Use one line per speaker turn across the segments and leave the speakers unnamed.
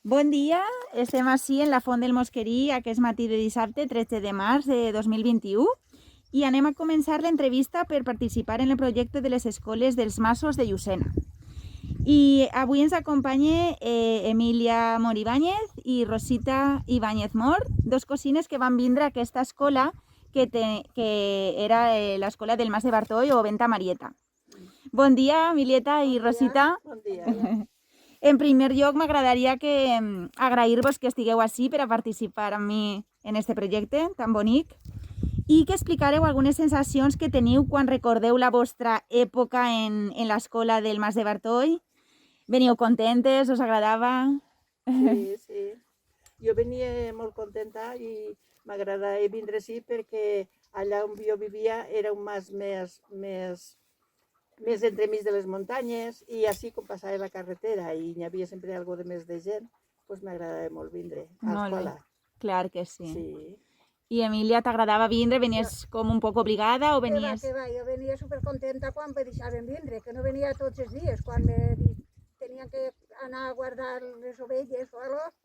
Bon dia, estem ací en la Font del Mosquerí aquest matí de dissabte 13 de març de 2021 i anem a començar l'entrevista per participar en el projecte de les escoles dels Masos de Llucena. I avui ens acompanya Emília Mor Ibáñez i Rosita Ibáñez Mor, dos cosines que van vindre a aquesta escola que era l'escola del Mas de Bartoll o Venta Marieta. Bon dia, Emilieta i Rosita.
Bon dia.
En primer lloc, m'agradaria agrair-vos que estigueu ací per a participar amb mi en este projecte tan bonic i que explicareu algunes sensacions que teniu quan recordeu la vostra època en l'escola del Mas de Bartoll. Veníeu contentes? Us agradava?
Sí. Jo venia molt contenta i m'agradava vindre així perquè allà on jo vivia era un mas més entremig de les muntanyes i així com passava la carretera i hi havia sempre algo de més de gent, doncs m'agradava molt vindre a l'escola.
Clar que sí.
Sí.
I Emília, t'agradava vindre? Venies com un poc obligada o venies...
Que va, jo venia supercontenta quan me deixaven vindre, que no venia tots els dies, quan tenia que anar a guardar les ovelles o alguna cosa,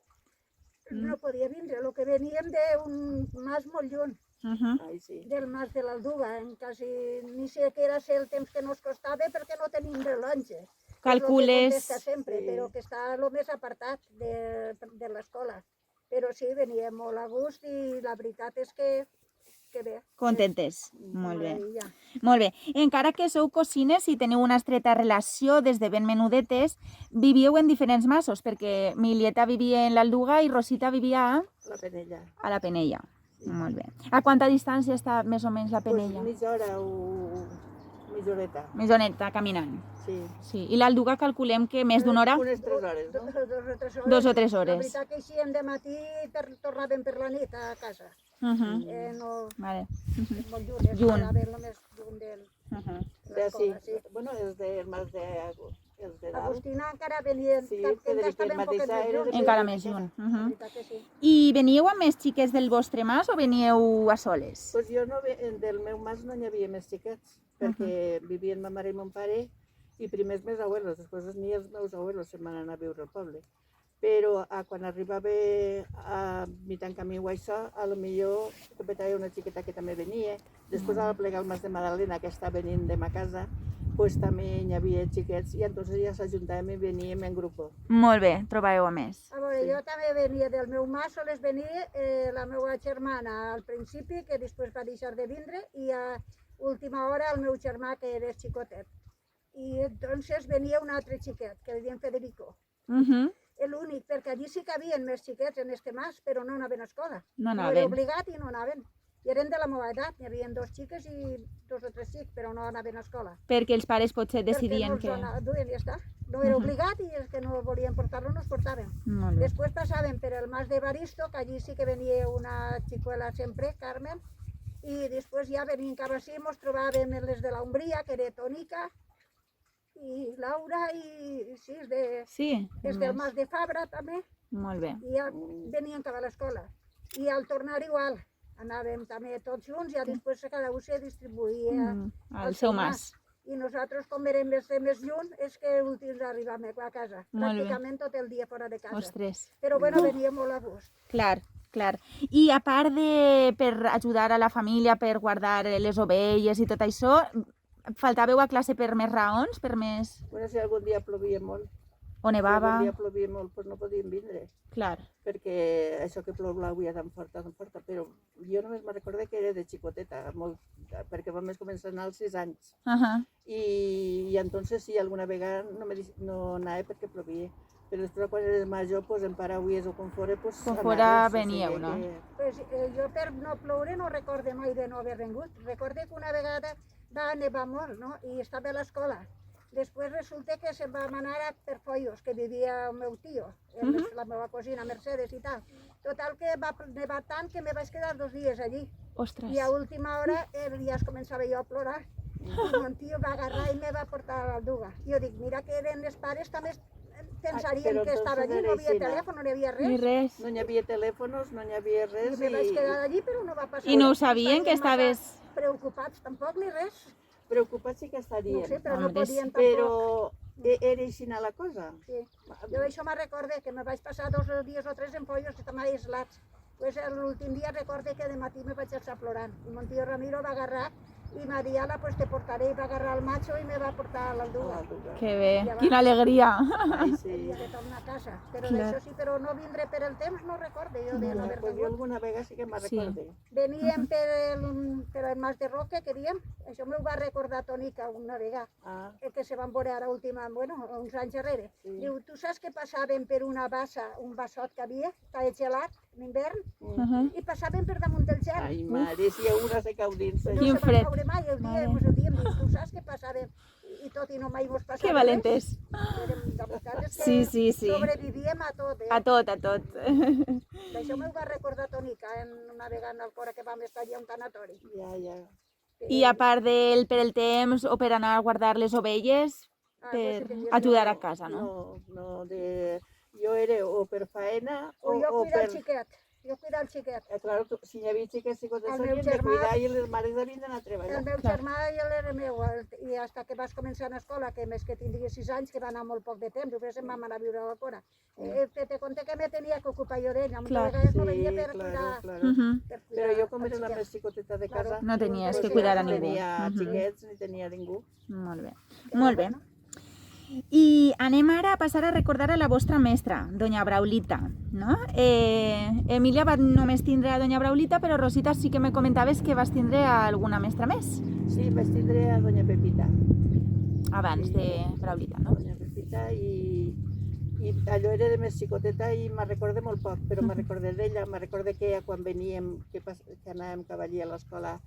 no podia vindre. El que veníem d'un mas molt lluny,
Ai, sí.
del mas de l'Alduga, quasi ni sé què era el temps que nos costava perquè no tenim rellotge.
Calcules...
És el que contesta sempre, però que està el més apartat de l'escola. Però sí, venia molt a gust i la veritat és que bé.
Contentes. Molt bé.
Ja.
Molt bé. Encara que sou cosines i teniu una estreta relació des de ben menudetes, vivíeu en diferents masos, perquè Emilieta vivia en l'Alduga i Rosita vivia
La Penella.
a la Penella. Molt bé. A quanta distància està més o menys la Penella?
Pues mitja hora o mitja horeta.
Més honeta, caminant.
Sí.
I l'Alduga calculem que més d'una hora?
Unes 3 hores, no?
2 o 3 hores.
2 o 3 hores.
La veritat que eixíem de matí i tornàvem per la nit a casa. No,
Vale.
és molt lluny,
Lluny.
anava el més lluny de l'escola. Sí.
Bueno, els del mas de... Els de dalt.
Agustina encara venia,
Sí,
que
Federic,
encara
el
estaven
mateix
poquet més
era
lluny.
Encara més lluny.
La veritat que sí.
I veníeu amb més xiques del vostre mas o veníeu a soles?
Pues jo no, del meu mas no n'hi havia més xiquets, perquè vivien ma mare i mon pare, i primer els meus abuelos, després ni els meus abuelos se'n van anar a viure al poble. Però quan arribava a mitjan camí o això, a lo millor competava una xiqueta que també venia. Després a la plegar al mas de Madalena, que està venint de ma casa, pues també hi havia xiquets i entonces ja s'ajuntàvem i veníem en grup.
Molt bé, trobàveu a més.
A veure, jo també venia del meu mas, sols venia la meva germana al principi, que després va deixar de vindre, i a última hora el meu germà, que era xicotet. I entonces venia un altre xiquet, que li diem Federico. L'únic, perquè allí sí que havia més xiquets en este mas, però no anaven a escola.
No
No era
anaven.
obligat i no anaven. I eren de la meva edat, hi havia 2 xiques i 2 o 3 xics, però no anaven a escola.
Perquè els pares potser decidien que...
Perquè no els duien i ja està. No era obligat i els que no volien portar-lo no es portaven.
Molt bé.
Després passaven per el mas de Baristo, que allí sí que venia una xicuela sempre, Carmen, i després ja venien cap així, ens trobàvem en les de la Umbria, que era Tonica, i Laura, i sí, és del mas de Fabra també,
Molt bé.
i ja venien cap a l'escola. I al tornar igual, anàvem també tots junts, i després cada un se distribuïa
Al seu mas.
I nosaltres, com érem més lluny, és que últims arribàvem a casa.
Molt bé.
Pràcticament tot el dia fora de casa.
Ostres.
Però bueno, venia molt a gust.
Clar. I a part de per ajudar a la família, per guardar les ovelles i tot això, faltàveu a classe per més raons, per més...
Bueno, si algun dia plovia molt,
o nevava?
algun dia plovia molt, doncs no podíem vindre,
Clar.
perquè això que plou l'avui tan forta, però jo només me recordo que era de xicoteta, molt, perquè vam començar a anar als 6 anys. I entonces sí, alguna vegada no anava perquè plovia. Però després, quan eres major, pues, en Parauies o com fora, pues,
Com fora veníeu, no?
Pues, jo per no ploure no recorde mai de no haver vingut. Recorde que una vegada va nevar molt, no? I estava a l'escola. Després resulta que se'n va anar per Foios, que vivia el meu tio, la meva cosina Mercedes i tal. Total que va nevar tant que me vaig quedar 2 dies allí.
Ostres.
I a última hora ja es començava jo a plorar. I mon tio va agarrar i me va portar a l'Alduga. Jo dic, mira que eren els pares també pensarien que estava allí, no havia telèfon, no hi havia res.
Ni res.
No hi havia telèfons, no hi havia res.
I me vaig quedar allí, però no va passar.
I no ho sabien, que estaves...
Preocupats tampoc, ni res.
Preocupats sí que estarien.
No sé, però no
Hombre,
podien
Però Era així la cosa?
Sí. Jo això me'n recorde, que me vaig passar 2 dies o 3 en Pollos, que estaven aislats. Pues l'últim dia recorde que de matí me vaig estar plorant. I mon tio Ramiro va agarrar i m'ha dit, ala, pues te portaré, i va agarrar el macho i me va portar a l'Alduga.
Que bé, quina alegria.
Ai, sí.
Havia de tornar a casa. Però
Clar.
d'això sí, però no vindré per el temps, no recorde jo de l'haver
Pues jo
vingut.
alguna vegada sí que me'n
Sí.
recorde.
Veníem per el Mas de Roque, que diem, això m'ho va recordar Tonica una vegada,
Ah,
que se van veure ara última, bueno, uns anys darrere.
Sí.
Diu, tu saps que passaven per una bassa, un bassot que havia, que gelat, en hivern, i passaven per damunt del gel.
ai, mare, si una se cau dins.
No
Quin
se
fred.
van caure mai, el dia mos ho diem, diu, tu saps que passaven, i tot i no mai mos passava
Que valentes.
Érem, la veritat és que
Sí.
sobrevivíem a tot,
A tot, a tot.
D'això m'ho va recordar Tonica una vegada en el Cora que vam estar allà a un tanatori.
Ja.
I a part per el temps o per anar a guardar les ovelles, per ajudar a casa, no?
No, jo era o per faena
O jo
o
cuidar
per...
el xiquet. Jo cuidar el xiquet.
Clar, si hi havia xiques xicotes
El
s'havien
meu
de
germà-
cuidar i les mares havien d'anar a
El
treballar.
meu
Clar.
germà i l'era meu, i fins que vas començar a escola, que més que tindria 6 anys, que va anar molt poc de temps, després em vam anar a viure a la Cora. Te conté que me tenia que ocupar jo d'ella, moltes
Clar.
vegades no
Sí,
venia per
claro.
cuidar.
Mhm.
Però jo com era la més xicoteta de casa,
No tenies
Pues
que
sí,
cuidar a
no
ningú.
tenia
Mhm.
xiquets ni tenia ningú.
Molt bé. Molt bé. I anem ara a passar a recordar a la vostra mestra, doña Braulita, no? Emília va només tindre a doña Braulita, però Rosita sí que me comentaves que vas tindre a alguna mestra més,
Sí, vaig tindre a doña Pepita.
abans de Braulita, no?
Doña Pepita i allò era de més xicoteta i me'n recorde molt poc, però me'n recorde d'ella, me'n recorde que quan veníem, que anàvem cavaller a l'escola,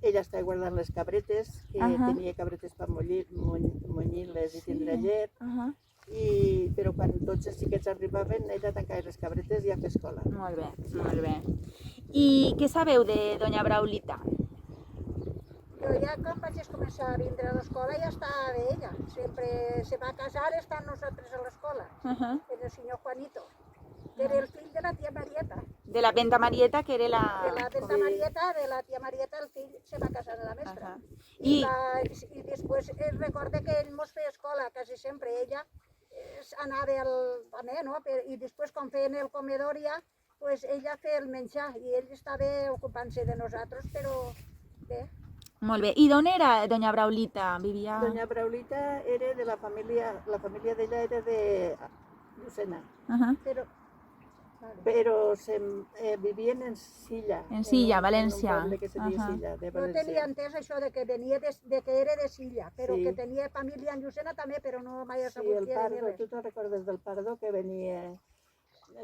ella estava guardant les cabretes, que tenia cabretes per munyir-les i tindre llet, però quan tots els xiquets arribaven, ella tancava les cabretes i a fer escola.
Molt bé, molt bé. I què sabeu de doña Braulita?
Jo ja quan vaig començar a vindre a l'escola ja estava bé ella. Sempre se va casar estant nosaltres a l'escola, el senyor Juanito, que era el fill de la tia Marieta.
De la Venta Marieta, que era
De la
la...
Venta Marieta, de la tia Marieta, el fill se va casar amb la mestra.
I...
I després recorde que ell mos feia escola, quasi sempre ella anava també, no? I després quan feien el comedor ja, pues ella feia el menjar i ell estava ocupant-se de nosaltres, però bé.
Molt bé. I d'on era doña Braulita? Vivia...
Doña Braulita era de la família d'ella era de Llucena,
Però, vale.
però vivien en Silla.
En Silla, València.
En un poble que se diu Silla, de
No tenia
València.
entès això de que venia de que era de Silla, però
Sí.
que tenia família en Llucena també, però no mai he
Sí,
sabut
el
qui era ni
Pardo,
res.
tu te'n recordes del Pardo que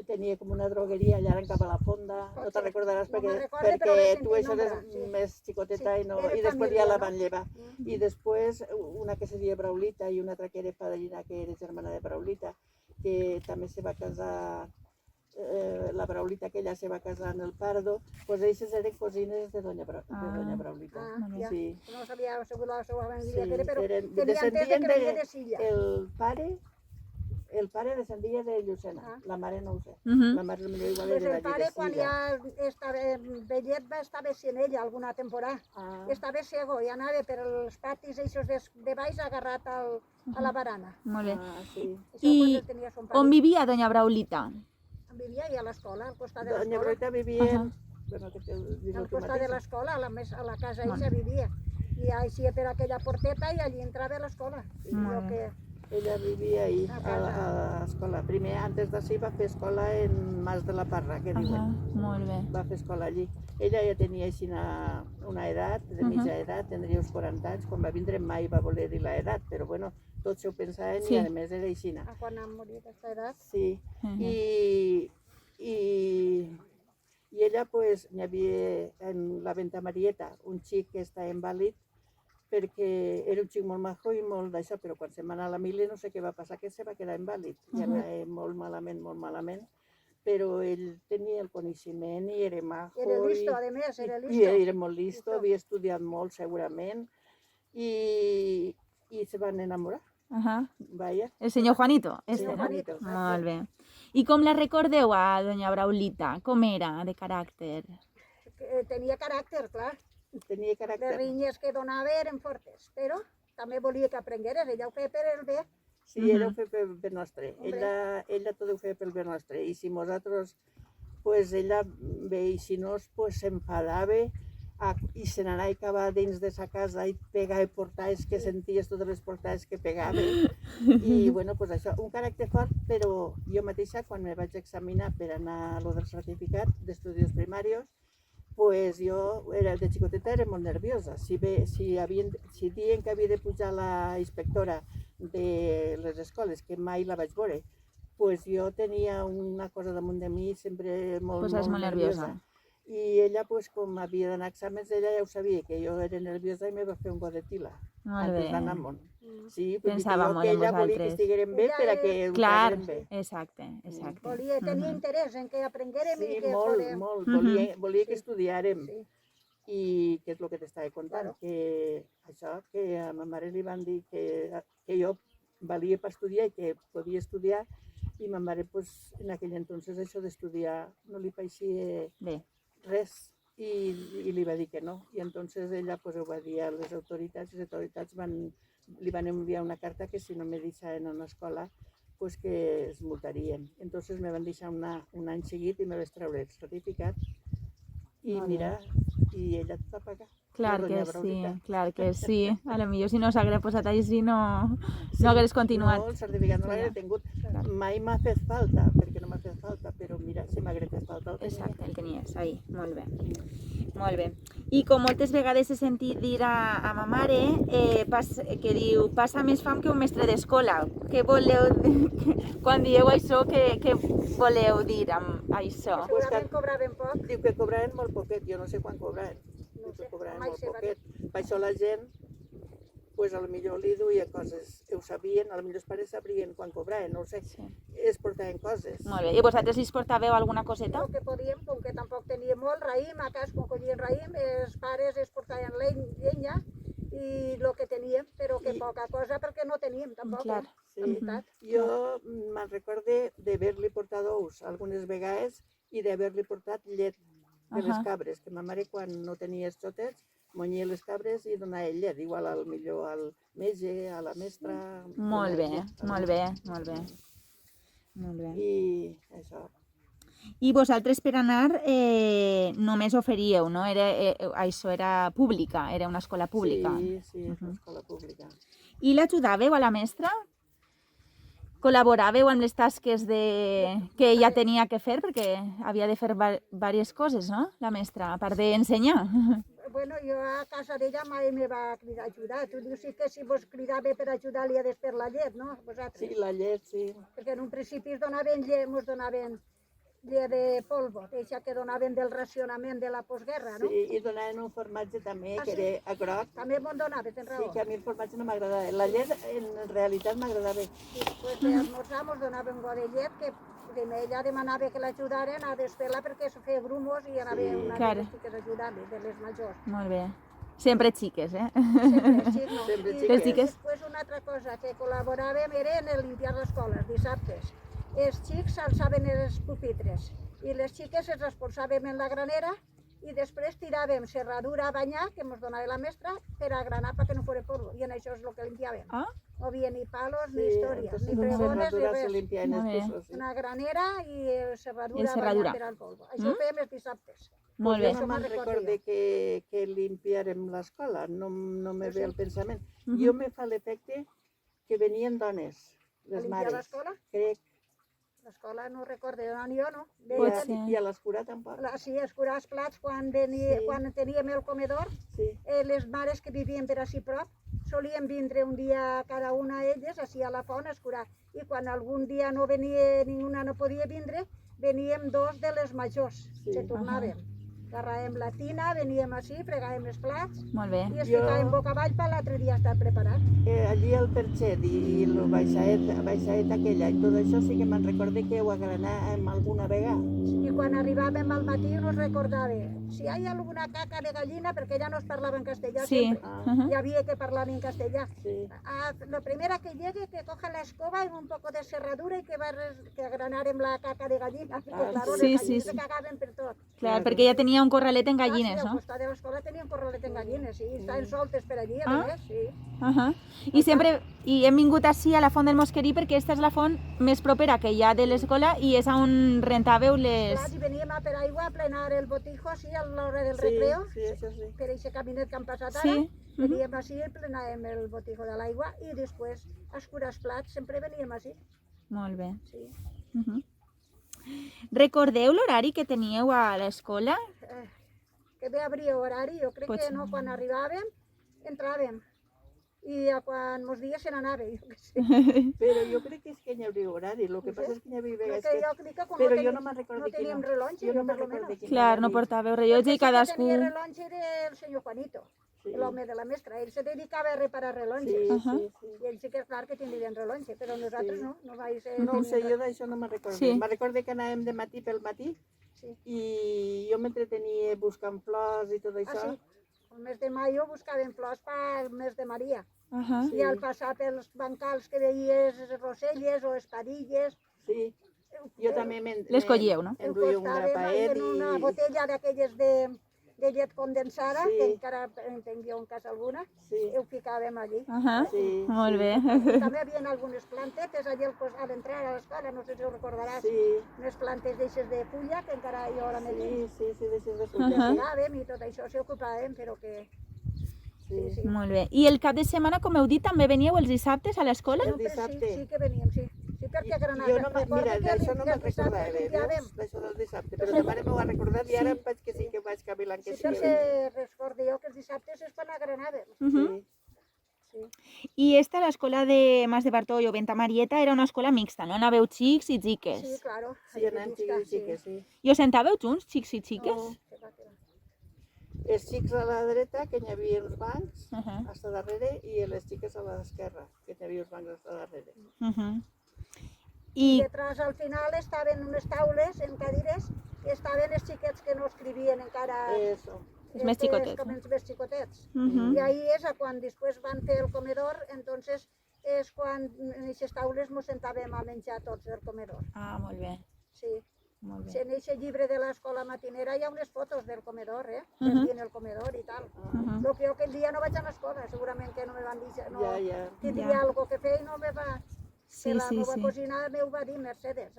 tenia com una drogueria allà en cap a la fonda, no te'n recordaràs
No me'n
perquè,
recorde, però l'he
tu
sentit
això eres
nombrar, sí.
més xicoteta
Sí,
i, no,
era
i després
família,
ja la
no?
van llevar. I després una que se deia Braulita i una altra que era padrina, que era germana de Braulita, que també se va casar, la Braulita aquella se va casar en el Pardo, doncs elles eren cosines de doña Braulita.
Ah, ja.
Sí.
No sabia segur la seva
Sí,
família que era, però
eren,
tenia entès de
descendien
que venia de Silla.
el pare descendia de Llucena,
Ah.
la mare no ho sé.
Mhm.
La mare potser igual
Pues
era
el
d'allí
pare,
de
quan
Silla.
ja estava vellet, va estar bé sent ella alguna temporada.
Ah,
Estava cego i anava per els patis eixos de baix agarrat a la barana.
Molt bé.
sí.
Això quan
I
ell tenia son pare.
on vivia doña Braulita?
Vivia allà a l'escola, al costat de
Doña
l'escola.
Braulita vivia bueno, que dius
Al
tu
costat de
mateixa.
l'escola, a la casa ella vivia. I així per aquella porteta i allí entrava a l'escola. I
Molt
jo
bé.
que
Ella vivia ahí,
A
a
casa.
l'escola. Primer, antes d'ací, va fer escola en Mas de la Parra, que diuen.
Molt bé.
Va fer escola allí. Ella ja tenia així una edat, de mitja edat, tindria uns 40 anys. Quan va vindre mai va voler dir l'edat, però bueno, tots s'ho pensaven
Sí.
i a més era així.
quan han morit aquesta edat,
Sí, i ella, pues, hi havia en la Venta Marieta un xic que està invàlid perquè era un xic molt majo i molt d'això, però quan se'n va anar a la mili no sé què va passar, que se va quedar invàlid. I anava molt malament, però ell tenia el coneixement i era majo.
era listo, a més, era
I
listo.
era molt listo, havia estudiat molt segurament i se van enamorar, vaja.
El senyor Juanito.
El
Este,
senyor
no?
Juanito.
Molt bé. I com la recordeu a doña Braulita? Com era de caràcter?
Tenia caràcter, clar.
Tenia
Les
caràcter.
rinyes que donava eren fortes, però també volia que aprengueres. Ella ho feia per el bé
Sí, ella ho feia pel bé nostre. Ella tot ho feia pel bé nostre. I si nosaltres, pues ella bé, i si no, pues s'enfadava i se n'anava a acabar dins de sa casa i pegava portades que senties totes les portades que pegava. I bueno, pues això, un caràcter fort, però jo mateixa quan me vaig examinar per anar a lo del certificat d'estudis primaris, pues jo de xicoteta era molt nerviosa. Si diuen que havia de pujar la inspectora de les escoles, que mai la vaig veure, pues jo tenia una cosa damunt de mi sempre molt nerviosa. I ella, pues, com havia d'anar a exàmens, ella ja ho sabia, que jo era nerviosa i me va fer un got de tila antes d'anar amunt. Sí,
pensava molt
que
en
ella volia que estiguérem bé per a que ho
clar,
farem bé.
exacte.
Tenia interès en que aprenguérem i
Sí,
que
molt. Volia que estudiàrem. I què és el que t'estava contant? Que això, que a ma mare li van dir que jo valia per estudiar i que podia estudiar, i ma mare, pues, en aquell entonces, això d'estudiar no li pareixia res, i li va dir que no. I entonces ella, pues, ho va dir a les autoritats, i les autoritats li van enviar una carta que si no me deixaven a l'escola, pues que es multarien. Entonces me van deixar un any seguit i me vaig treure el certificat, i mira, i ella et va pagar.
Clar que sí. A lo millor si no s'hagués posat així no hagués continuat.
No, el certificat no l'hagués tingut. Mai m'ha fet falta, perquè no m'ha fet falta, però mira, si m'hagués fet falta el tenia.
Exacte, el tenies, ahí, molt bé. Molt bé. I com moltes vegades he sentit dir a ma mare que diu, passa més fam que un mestre d'escola. Què voleu dir? Quan dieu això, què voleu dir amb això?
Segurament cobraven poc.
Diu que cobraven molt poquet, jo no sé quan cobraven.
No sé,
cobraven
mai
molt
sé,
poquet. Per això la gent, pues a lo millor li duia coses, ho sabien, a lo millor els pares sabrien quan cobraven, no ho sé, es portaven coses.
Molt bé, i vosaltres li portàveu alguna coseta?
El que podíem, com que tampoc teníem molt raïm, a casa quan collien raïm, els pares es portaven llenya i el que teníem, però que poca cosa perquè no teníem tampoc, la veritat.
Jo me'n recorde d'haver-li portat ous algunes vegades i d'haver-li portat llet de les cabres, que ma mare quan no tenia els xotets munyia les cabres i donava llet, igual al millor al metge, a la mestra...
Molt bé.
I això.
I vosaltres per anar només oferíeu, no? Això era pública, era una escola pública.
Sí, és una escola pública.
I l'ajudàveu a la mestra? Col·laboràveu amb les tasques que ella tenia que fer, perquè havia de fer diverses coses, no? La mestra, a part d'ensenyar.
Bueno, jo a casa d'ella mai me va cridar a ajudar. Tu dius que si vos cridava per ajudar li ha de fer la llet, no? Vosaltres.
Sí, la llet, sí.
Perquè en un principi mos donaven llet de polvo, deixa que donaven del racionament de la postguerra, no?
Sí, i donaven un formatge també, que era groc.
També m'ho donaven, tens raó.
Sí, que a mi el formatge no m'agradava. La llet en realitat m'agradava.
Sí, doncs d'esmorzar mos donaven un got de llet que ella demanava que l'ajudaren a desfer-la perquè se feia grumos i anava una de les xiques ajudant-li, de les majors.
Molt bé. Sempre xiques, eh?
Sempre xiques, no?
Sempre
xiques.
Després una altra cosa que col·laboràvem era en el limpiar l'escola, els dissabtes. Els xics alçaven els pupitres i les xiques els expulsàvem en la granera i després tiràvem serradura a banyar, que ens donava la mestra, per a granar perquè no fos polvo. I en això és el que limpiàvem. No havia ni palos, ni històries, ni pregones, ni res. Una granera i serradura a banyar per al polvo. Això ho fèiem els dissabtes.
Molt bé.
Jo no me'n recorde que limpiarem l'escola, no me ve el pensament. Jo me fa l'efecte que venien dones, les mares.
A limpiar l'escola?
Crec.
L'escola no recordo, jo no.
I a l'escurar tampoc.
Sí, escurar els plats quan teníem el comedor. Les mares que vivien per així prop solien vindre un dia cada una d'elles així a la font a escurar. I quan algun dia no venia, ninguna no podia vindre, veníem dos de les majors, se tornàvem. Agarràvem la tina, veníem així, fregàvem els plats i es ficàvem boca avall per l'altre dia estar preparat.
Allí el perxet i la baixaeta aquella i tot això sí que me'n recorde que ho agranàvem alguna vegada.
I quan arribàvem al matí nos recordava si hi ha alguna caca de gallina, perquè ja no es parlava en castellà sempre, hi havia que parlar en castellà. La primera que llegue que coja la escoba amb un poco de serradura i que agranàrem la caca de gallina, perquè claro, les gallines se cagaven per tot.
Clar, perquè ja tenia tenia un corralet en
Sí,
gallines,
al
no?
costat de l'escola tenia un corralet en gallines, sí. Estaven soltes per allí, a
Ah.
més, sí.
I hem vingut així a la font del Mosquerí perquè aquesta és la font més propera que hi ha de l'escola i és on rentàveu les...
Clar, i veníem a per aigua a plenar el botijo, sí, a l'hora del
Sí,
recreo.
sí, això sí.
Per aquest caminet que han passat
Sí.
ara, veníem així i plenàvem el botijo de l'aigua i després a escurar els plats, sempre veníem així.
Molt bé.
Sí.
Recordeu l'horari que teníeu a l'escola?
Que bé habria horari, jo crec
Potser.
que no, quan arribàvem, entràvem. I quan mos dia se n'anava, jo què sé.
Però jo crec que és que n'hi hauria horari, el que
No sé.
passa és que n'hi havia
Crec
vegades
que
que...
jo crec que com
Però
no
jo
tenim,
no me'n recordo
no
quin
teníem
no.
rellotge,
Jo no
jo
me'n
per lo
recordo
menos.
quin
Clar, no
horari.
portàveu rellotge i
El que
cadascú...
tenia rellotge era el senyor Juanito,
Sí.
l'home de la mestra. Ell se dedicava a reparar
Sí,
rellotges.
sí, sí.
I ell sí que és clar que tindrien rellotge, però nosaltres
Sí.
no, no vaig ser...
No ho sé, jo d'això no me'n recordo.
Sí.
Me'n recordo que anàvem de matí pel matí
Sí.
i jo m'entretenia buscant flors i tot
Ah,
això.
sí. El mes de maio buscàvem flors pel mes de Maria.
Sí.
I al passar pels bancals que veies roselles o espadilles,
Sí, jo també
Les collíeu, no?
ho
enduia un
costàvem
grapaet
en una
i...
botella d'aquelles de llet condensada,
Sí.
que encara en tingueu en casa alguna,
Sí,
i ho ficàvem allí.
sí,
Molt
sí.
bé.
També hi havia algunes plantetes allà a l'entrada a l'escola, no sé si ho recordaràs,
Sí,
unes plantes d'eixes de fulla, que encara jo ara me
sí, sí, sí, deixes de
les
fulla.
tiràvem i tot això s'hi ocupàvem, però que...
Sí, sí.
Molt bé. I el cap de setmana, com heu dit, també veníeu els dissabtes a l'escola?
El dissabte.
Sí, que veníem, sí. Sí, perquè Granada...
Jo no me,
recordo
mira,
que
d'això no me'n
els dissabtes
recordava,
limpiàvem.
veus? D'això del dissabte, però ta mare m'ho ha recordat i ara em vaig que sí que vaig cavilant que
Sí,
sí que
perquè
venia.
recordo jo que els dissabtes és quan agranàvem.
Sí,
Sí.
I esta, l'escola de Mas de Bartoll o Venta Marieta, era una escola mixta, no? Anàveu xics i xiques.
Sí, claro.
sí, anant xiques i xiques, sí.
I us sentàveu junts, xics i xiques?
No.
Que va, que va.
Els xics a la dreta, que n'hi havia els bancs,
Uh-huh.
hasta darrere, i les xiques a l'esquerra, que n'hi havia els bancs hasta darrere.
I
I
detrás al final estaven unes taules en cadires i estaven els xiquets que no escrivien encara.
Eso.
Els més xicotets,
Com
no?
els més xicotets.
Mhm.
I ahí és a quan després van fer el comedor, entonces és quan en aquestes taules ens sentàvem a menjar tots del comedor.
Ah, molt bé,
Sí.
molt
Sí,
bé.
en aquest llibre de l'escola matinera hi ha unes fotos del comedor, en el comedor i tal.
Mhm.
El que jo aquell dia no vaig anar a escola, segurament que no me van dir, no,
Ja.
tindria
Ja.
algo que fer i no me va...
Sí,
que la
sí,
meva
sí.
cosina meu va dir, Mercedes,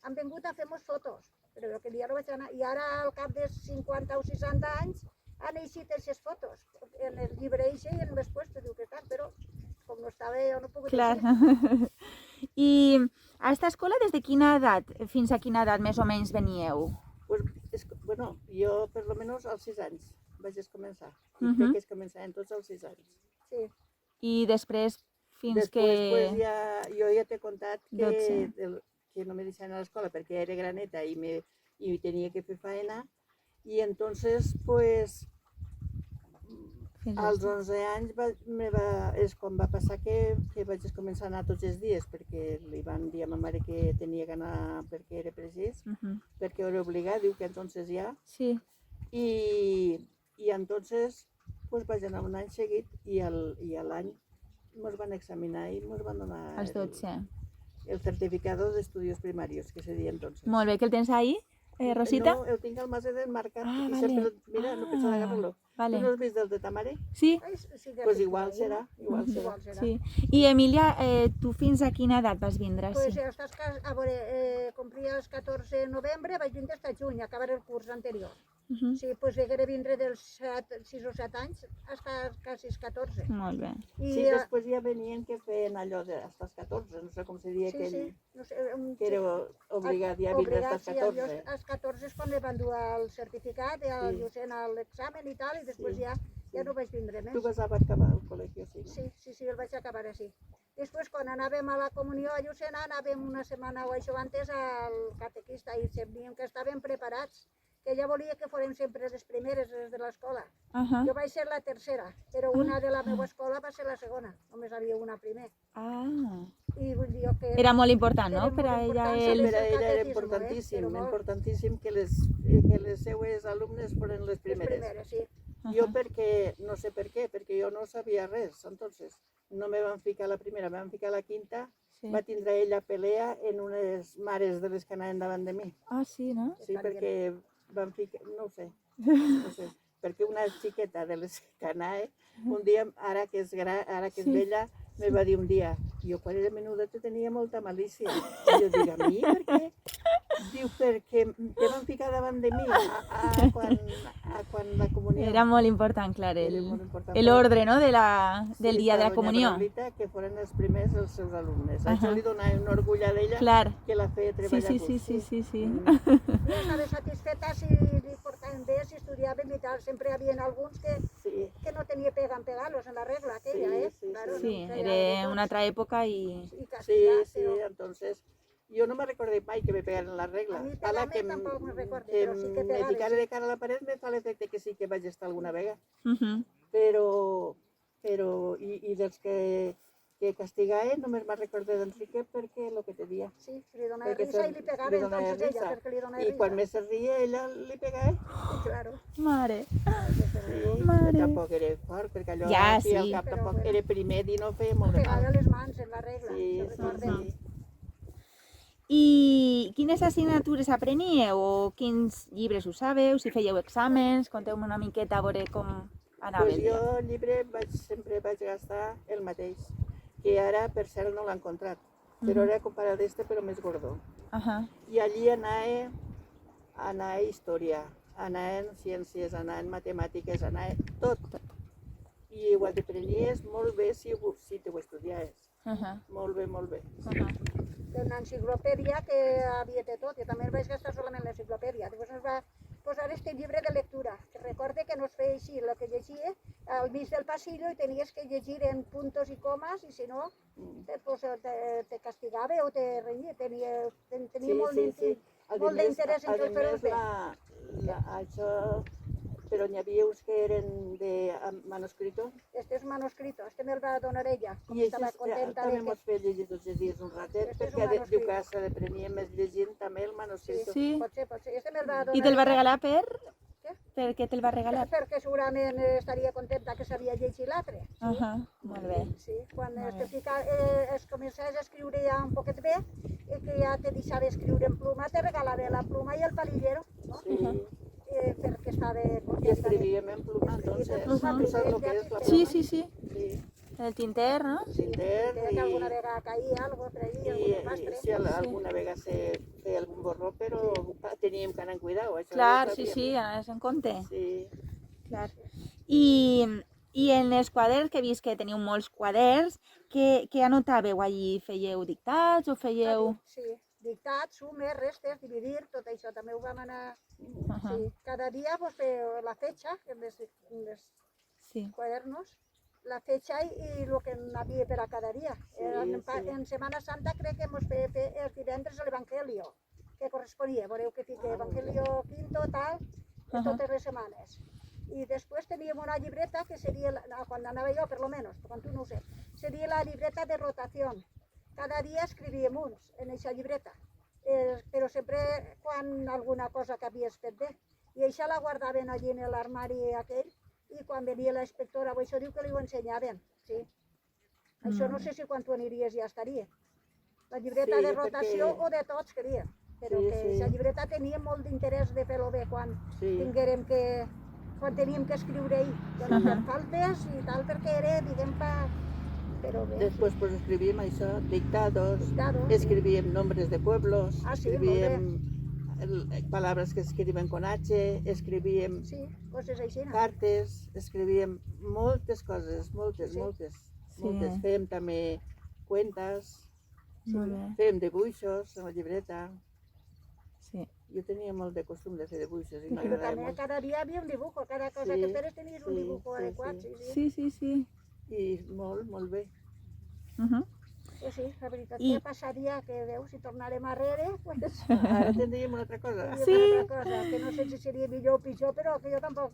han vingut a fer-nos fotos, però jo aquell dia no vaig anar. I ara, al cap de 50 o 60 anys, han eixit aquestes fotos en el llibre eixe i en més puesto, diu que tal, però com no estava jo no puc
Clar.
eixir.
I a esta escola des de quina edat fins a quina edat més o menys veníeu?
Pues, bueno, jo per lo menos als 6 anys vaig començar. I
Mhm.
crec que es començaven tots als 6 anys.
Sí,
I després fins
Després,
que...
pues, jo ja t'he contat que,
12.
que no me deixaven a l'escola perquè era graneta i tenia que fer faena. I entonces, pues,
Fins
als 11 anys és quan va passar que vaig començar a anar tots els dies perquè li van dir a ma mare que tenia que anar perquè era precís,
Mhm.
perquè era obligat, diu que entonces ja.
Sí.
I entonces pues, vaig anar un any seguit i l'any ens van examinar i ens van donar
Als 12.
el certificado de estudios primarios, que se deia entonces.
Molt bé, que el tens ahí, Rosita?
No, el tinc al mas marcat
Ah,
i
vale.
sempre, mira, no penso agarrar-lo.
Vale.
Tu no has vist el de ta mare?
Sí,
ai, sí que
Pues
sí,
igual
sí,
serà, igual serà.
Igual serà.
sí. I Emília, tu fins a quina edat vas vindre?
Pues
Sí.
ja estàs, a veure, complia el 14 de novembre, vaig vindre fins a juny, acabar el curs anterior.
Mhm.
Sí, pues hagué vindre dels 6 o 7 anys fins quasi els 14.
Molt bé.
I,
Sí, després ja venien que feien allò de hasta els 14, no sé com se deia
sí,
aquell,
sí, no sé,
que era obligat ja a vindre hasta els 14.
als 14 és quan li van dur el certificat i el
Sí.
Llucent a l'examen i tal, i després
Sí,
ja no vaig vindre més.
Tu vas acabar al col·legi, sí, no?
Sí, el vaig acabar així. Després, quan anàvem a la comunió a Llucena, anàvem una setmana o això antes al catequista i sabíem que estàvem preparats, que ella volia que fórem sempre les primeres, les de l'escola.
Ahà.
Jo vaig ser la tercera, però una de la meva escola va ser la segona, només havia una primer.
Ah.
I vull dir que...
Era molt important, no?
Era
Per a
molt
ella
important
el...
saber-
Per a ella era
catequisme,
importantíssim,
però molt.
importantíssim que les seues alumnes foren les
Les
primeres.
primeres, sí.
Jo perquè, no sé per què, perquè jo no sabia res, entonces no me van ficar la primera, me van ficar la quinta,
Sí.
va tindre ella pelea en unes mares de les que anaven davant de mi.
Ah, sí, no?
Sí, perquè van ficar, no ho sé, no sé, perquè una xiqueta de les que anava, un dia, ara que és vella, me va dir un dia, jo quan era menudeta tenia molta malícia. I jo dic, a mi, per què? Diu, perquè te van ficar davant de mi quan la comunió.
Era molt important, clar,
Era molt important.
l'ordre, no?, del dia de la comunió.
Paulita, que foren els primers els seus alumnes. Això li donava un orgull a ella
Clar.
que la feia treballar
Sí.
Jo estava satisfeta si li portaven bé, si estudiaven i tal. Sempre hi havia alguns que no tenia pega en pegar-los en la regla aquella, Claro,
Sí,
no
era una altra època i...
Y castigar,
Sí, entonces yo no me recordé mai que me pegaran la regla.
A mi
A la
pegar-me
que
tampoc me recorde,
que
però sí que
me
pegaven,
ficara
sí.
de cara a la paret me fa l'efecte que sí que vaig estar alguna vegada.
Mhm.
Però i dels que castigava només me'n recordé d'Enrique perquè el que te dia.
Sí, li donava
Perquè
risa i li pegava entonces ella,
risa.
perquè li donava
I
risa.
quan més se ria, ella li pegava.
Sí, claro.
Mare.
Sí,
Mare.
tampoc era fort, perquè allò
Ja,
aquí al
sí.
cap
Però
tampoc
bueno.
era primer i no feia molt de
Pegava
mal.
les mans en la regla,
Sí,
se'n recorden.
sí.
I quines assignatures apreníeu o quins llibres usàveu, si fèieu exàmens? Conteu-me una miqueta a veure com anava
Pues
el dia.
jo el llibre sempre vaig gastar el mateix, que ara per cert no l'he encontrat, però era comparat d'este però més gordó.
Ahà.
I allí anava història, anava en ciències, anava en matemàtiques, anava tot. I ho aprenies molt bé si te ho estudiaves.
Ahà.
Molt bé, molt bé.
Ahà.
Una enciclopèdia que havia de tot. Jo també vaig gastar solament l'enciclopèdia. Després ens va posar este llibre de lectura, que recorde que no es feia així, el que llegia al mig del passillo i tenies que llegir en puntos i comes i si no te castigava o te renyia. Tenia molt d'interès en fer-ho bé.
Això, però n'hi havia uns que eren de manuscrito.
Este és manuscrito, este me'l va donar ella, com
I
estava contenta
també
de
mos feia llegir tots els dies un ratet,
Este és un
perquè diu
manuscrit.
que se l'aprenia més llegint també el manuscrito.
Sí.
Pot ser. Este me'l va donar
I te'l va
ella.
regalar
Què?
Per què te'l va regalar?
Perquè segurament estaria contenta que sabia llegir l'altre.
Ahà, molt bé.
Sí, quan
Molt
es començaves a escriure ja un poquet bé i que ja te deixava escriure en pluma, te regalava la pluma i el palillero, no?
Sí.
Perquè estava
I
contenta.
escrivíem en pluma, entonces,
pluma,
tu saps el que és la pluma?
Sí.
Sí.
El tinter, no?
Tinter
Que alguna vegada caía algo per allí, algun rastre.
si alguna vegada se feia algun borró, però teníem que anar amb cuidado. Això
Clar,
ho
sí,
sabíem.
anaves en compte.
Sí.
Clar. I en els quaderns, que he vist que teniu molts quaderns, què anotàveu allí? Fèieu dictats o fèieu...
Sí, dictats, sumes, restes, dividir, tot això també ho vam anar...
Ahà.
Sí, cada dia pues, la fecha en los
Sí.
cuadernos, la fecha y lo que havia per a cada dia. En Semana Santa crec que ens feia els divendres l'Evangelio, que corresponia, veureu que fica Evangelio quinto, tal, totes les setmanes. I després teníem una llibreta que seria, quan anava jo per lo menos, quan tu no ho sé, seria la llibreta de rotació. Cada dia escrivíem uns en aquesta llibreta, però sempre quan alguna cosa que havies fet bé. I això la guardaven allí en l'armari aquell, i quan venia la inspectora, això diu que li ho ensenyaven, sí. Això no sé si quan tu aniries ja estaria. La llibreta de rotació o de tots queria, però que aquesta llibreta tenia molt d'interès de fer-ho bé quan tinguérem que... quan teníem que escriure ahí, que no fem faltes i tal, perquè era, diguem, però bé.
Després pues, escrivíem això, dictados,
Dictados,
escrivíem nombres de pueblos,
Ah, sí,
escrivíem palabras que escriben con H, escrivíem
Sí, coses així.
cartes, escrivíem moltes coses, moltes. Fèiem també cuentas,
Molt bé.
fèiem dibuixos en la llibreta.
Sí.
Jo tenia molt de costum de fer dibuixos i
Però
m'agradava
també
molt.
cada dia havia un dibujo, cada cosa que feres tenies un dibujo adequat,
Sí.
I molt bé.
Mhm.
Pues sí, la veritat
I-
que passaria que, veus, si tornarem arrere, pues
Ara tindríem una altra cosa.
seria una altra cosa, que no sé si seria millor o pitjor, però que jo tampoc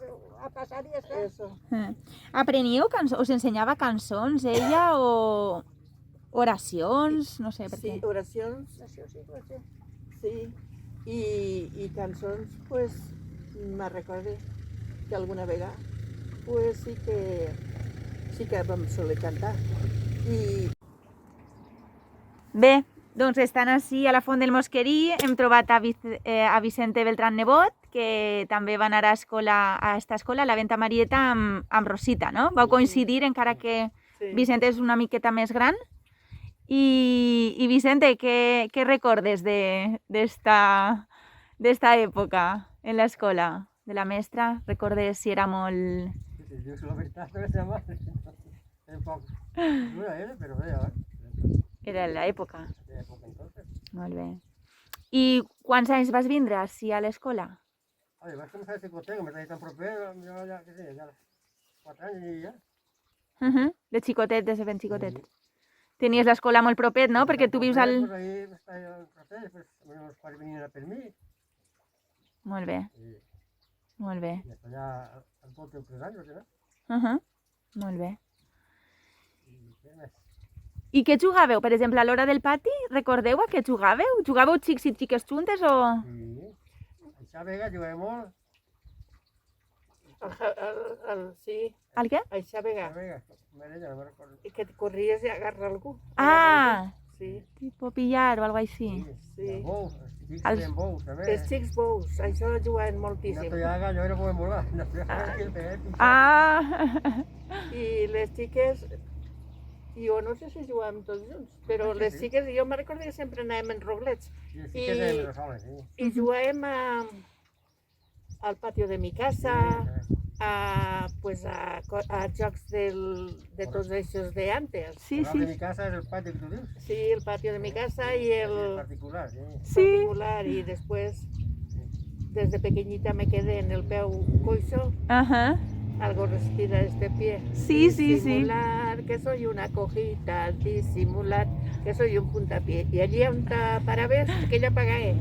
passaria a estar.
Eso.
Apreníeu cançons? Us ensenyava cançons, ella, o oracions? No sé, per
Sí,
què.
oracions,
Això sí, pues sí.
sí. I cançons, pues, me recorde que alguna vegada, pues sí que vam soler cantar. I
Bé, Doncs estan així a la Font del Mosquerí. Hem trobat a Vicente Beltrán Nebot, que també va anar a esta escola, a la Venta Marieta, amb Rosita, no? Vau coincidir, encara que
Sí.
Vicente és una miqueta més gran. I Vicente, què recordes d'esta època en l'escola? De la mestra? Recordes si era molt...
Si dius la veritat, no sé mal. Un poc dura era, però bé,
Era l'època.
aquella època entonces.
Molt bé. I quants anys vas vindre així a l'escola?
Oye, vas començar a xicotet, que m'estàs tan proper, jo ja, què sé, ja 4 anys i ja.
De xicotet, des de ben xicotet. Tenies l'escola molt propet, no? Perquè tu vius al...
Pues ahí està el procés, pues meus pares venien a per mi,
Molt bé,
i
molt bé.
després ja al tot els 3 anys, no?
Molt bé.
I què més?
I què jugàveu? Per exemple, a l'hora del pati, recordeu a què jugàveu? Jugàveu xics i xiques juntes o...?
Sí, això a vegades jugàvem molt,
Sí,
El què?
a Xàbega,
a vegades, mare, ja no me'n recordo.
i que et corries i agarra algú.
Ah,
Sí,
tipo pillar o algo així.
sí.
Els bous, els xics
Els-
feien bous, també.
Els xics bous, això jugaven
No
moltíssim.
t'ho haga, jo era bou en volar, no t'ho haga, que el pegué,
Ah,
I les xiques, jo no sé si jugàvem tots junts, però
Sí,
les
sí.
xiques, jo me recordo que sempre anàvem en roglets
I els xiques eren les soles, sí.
i jugàvem al patio de mi casa, a jocs de tots aquests de antes.
sí,
El de mi
sí.
casa és el pati que tu dius.
Sí, el patio de mi casa y
El
el
particular, sí.
Sí.
particular, y después, desde pequeñita me quedé en el peu coixo,
Ajá.
algo respira este pie.
Sí, sí, sí.
Disimular que soy una cojita, disimular que soy un puntapié. Y allí on para ver que ella pagué.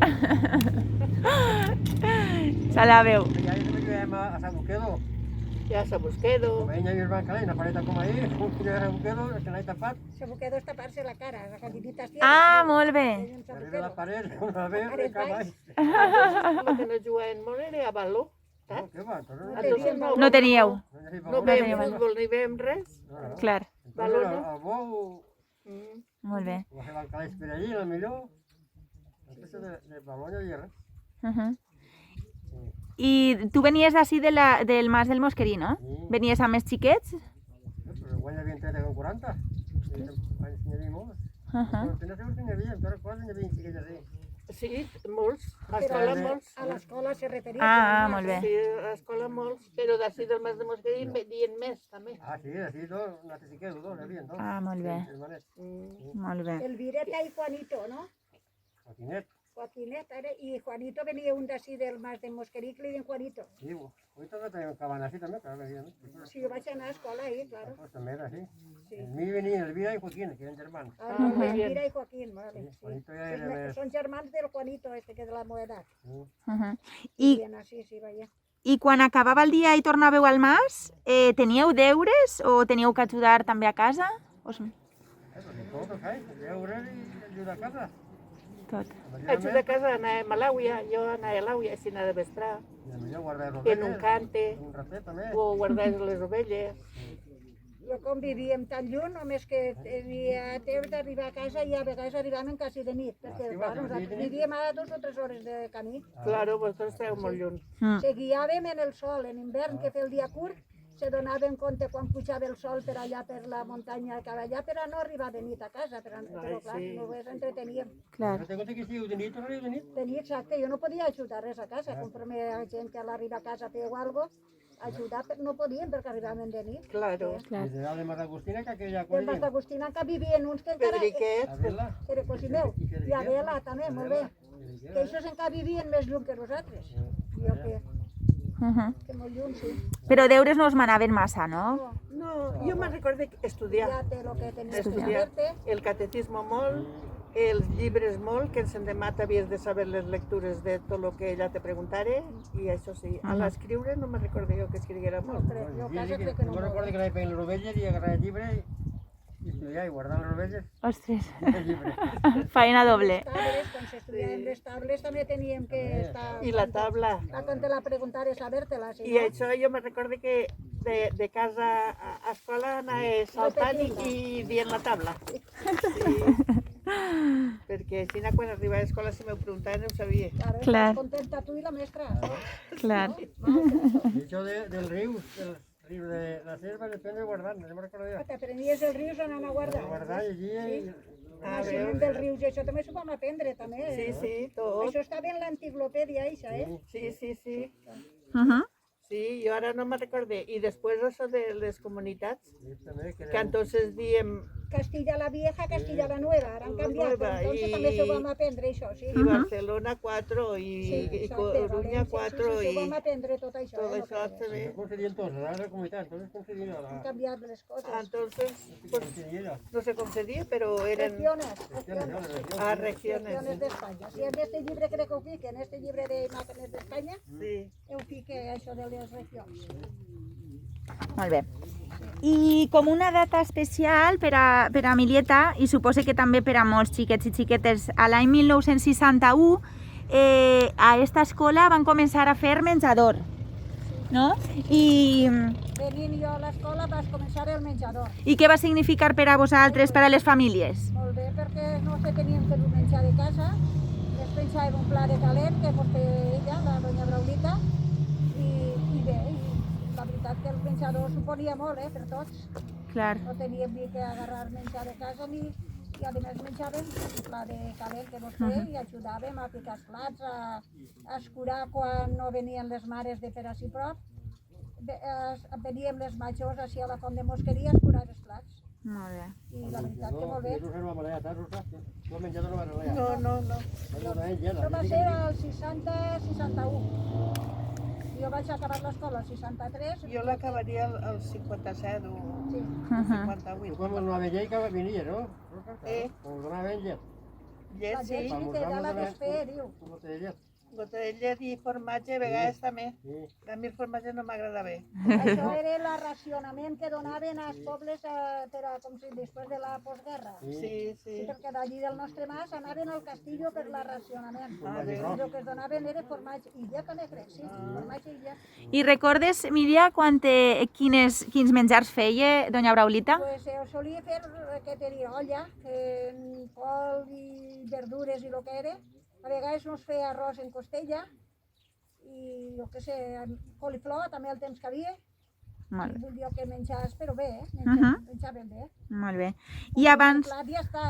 Se la veu.
I ahí també jugàvem a Sant Buquedo.
Ja se busquedo.
Com ella i el banc, una pareta com ahí, un que era Buquedo, el que n'ha tapat,
Se buquedo es taparse la cara, las gallinitas tienen.
Ah, molt bé.
Tienen se
darrere la
buquedo.
paret, una veu,
Paret
i cap
baix.
baix.
El que no jugàvem molt era a baló.
No, què va, torna
No
a
teníem
dir.
baló.
No teníeu.
No hi havia
No
baló.
veiem
teníem.
futbol ni veiem res.
No, no.
Clar,
Entonces,
Baló, no?
el bou,
Mm.
molt bé.
ho feien calés per allí, el millor. Després de baló no hi havia res.
Uh-huh. I tu venies d'ací del Mas del Mosquerí, no?
Sí.
Venies amb els xiquets?
Però guany havien 30 con 40. I anys n'hi havia molts.
Uh-huh.
Però no sé si n'hi havia, encara quasi n'hi havia xiquets així.
Sí, molts. A
Pero
escola
de-
molts.
a la escuela se refería.
Ah,
que
molt bé.
Sí, a escola molts. Però d'ací del Mas de Mosquerí en venien més, també.
Ah, sí, així dos, un altre xiquet, dos, n'hi havia dos.
Ah, molt bé.
Germanets.
Mm.
Molt bé.
El Vireta y Juanito, ¿no?
Joaquinet.
Joaquinet, y Juanito venía un de así del Mas de Mosquerí, que le dicen Juanito.
Sí, avui també tenim cabana així també, que venien.
Si yo vaig anar a escola ahí, claro.
Pues també era així.
Sí.
En mi venien Elvira i Joaquín, que eren germans.
Ah,
muy bien.
Elvira y Joaquín, vale.
Sí,
Sí.
Juanito ja era més...
Son germans del Juanito, este que es de la moeda.
Sí.
Uh-huh.
Y
I,
bien así, sí, vaya.
I quan acabava el dia i tornàveu al Mas, teníeu deures o teníeu que ajudar també a casa? O s-
Pues de tot el fai, deures i ajudar a casa.
tot.
Ajudar a casa anàvem a l'àuia, jo anava a l'àuia si anava de vesprà,
I millor guardar els
en un cante,
un ratet també.
o guardar les ovelles.
Jo convivíem tan lluny, només que tenia temps d'arribar a casa i a vegades arribàvem quasi de nit, perquè
sí,
clar,
va,
nosaltres
de nit.
vivíem a 2 o 3 hores de camí.
Claro, vosaltres esteu molt lluny.
Mm.
Se guiàvem en el sol, en hivern, que feia el dia curt, se donaven compte quan pujava el sol per allà per la muntanya que allà, per a no arribar de nit a casa, però clar,
sí.
només entreteníem.
Clar.
No té compte que estigueu de nit o no de nit?
De nit, exacte, jo no podia ajudar res a casa, conforme la gent que a l'arribar a casa feia alguna cosa, ajudar no podíem perquè arribaven de nit.
Claro.
Clar.
I de dalt de Maragustina, que aquella
I el
collien.
Mas d'Agustina encara vivien uns que encara...
Pedriquet,
A Vila.
Era cosí meu. I a Vela també, molt bé. Que ells encara vivien més lluny que nosaltres. Jo
Uh-huh.
que molt lluny, sí.
Però deures no us manaven massa, no?
no, jo me'n recorde estudiar.
Ja té el que tenies que
Estudiar
saber-te.
el catecismo molt, els llibres molt, que en l'endemà havies de saber les lectures de tot el que ella te preguntara, i això sí. A l'escriure no me'n recordo jo que escriguera
No,
molt.
crec, jo a
Jo
casa crec que no
recordo
molt.
que anava prenent les ovelles i agarrar el llibre i estudiar i guardar les ovelles
Ostres,
i el llibre.
feina doble.
Tables, quan s'estudiaven les tables també teníem que estar...
I la tabla.
Quan te la preguntares, saber-te-la, si
I
no...
això jo me'n recorde que de casa a escola anava saltant i dient la tabla. Sí. Perquè així quan arribava a l'escola si m'ho preguntaven ho sabia.
Claro,
Clar.
estàs contenta tu i la mestra.
Clar.
Y eso del río de la selva depende de guardar, no me recuerdo ya.
T'aprenies els rius anant a guardar.
Guardar allí y...
Coneixement dels rius, i això també s'ho vam aprendre, també.
Sí, sí, tot.
Això estava en l'enciclopèdia, això,
Sí, sí, sí.
Mhm.
Sí, jo ara no me recordé. I després això de les comunitats,
Sí, també, que
que entonces diem
Castilla la Vieja, Castilla la Nueva, ara han
La
canviat,
Nueva,
però entonces
i-
també s'ho vam aprendre, això, sí.
i Barcelona 4 i
exacte,
Coruña
València,
4
sí, sí,
i
s'ho vam aprendre tot això.
tot
no
això
cregues.
també.
¿Cómo se dio entonces? Ahora la comunidad, entonces ¿cómo se dio?
Han canviat les coses.
Entonces, pues,
¿Cómo se dio?
no sé com se diu, però eren
Regiones
regiones.
d'Espanya. Si en este llibre crec que ho fique, en este llibre de imatges d'Espanya,
Sí.
ho fique això de les regions.
Molt bé. I com una data especial per a Milieta, i suposo que també per a molts xiquets i xiquetes, a l'any 1961 a esta escola van començar a fer menjador, no? I
Venint jo a l'escola vas començar el menjador.
què va significar per a vosaltres, per a les famílies?
Molt bé, perquè no se tenien fer un menjar de casa, les pensàvem un pla de calent que mos feia ella, la doña Braulita, i bé, i la veritat que el menjador suponia molt, per tots.
Clar.
No teníem ni que agarrar menjar de casa i a més menjàvem un pla de calent que mos feia i ajudàvem a picar els plats, a escurar quan no venien les mares de per ací prop. Veníem les majors així a la font de Mosqueria a escurar els plats.
Molt bé.
I la veritat que molt bé.
Rosa no va marear, ¿tá, Rosa? No ha menjado no va marear.
No, no, no.
Això va ser el 60-61. Jo vaig acabar l'escola el 63.
Jo l'acabaria al 57 o
Sí.
al 58.
Y cuando no había que venir, ¿no?
Eh.
Como no había llet.
Llet,
La llet
sí.
sí que ja la ves fer, diu.
Como te llet.
Gota de llet i formatge, a vegades també.
Sí.
A mi el formatge no m'agrada bé.
Això era el racionament que donaven als pobles per a, com si després de la postguerra.
Sí, sí.
Perquè d'allí del nostre mas anaven al castillo per la racionament.
bé.
I el que es donaven era formatge. I ja també crec, sí, formatge i ja.
I recordes, Míria, quins menjars feia doña Braulita?
Pues solia fer, què te diré, olla, col i verdures i el que era. A vegades nos feia arròs en costella i, jo què sé, coliflor també el temps que havia.
Molt bé.
Vull dir que menjars, però bé, menjaven bé.
Molt bé. I abans...
El plat ja està,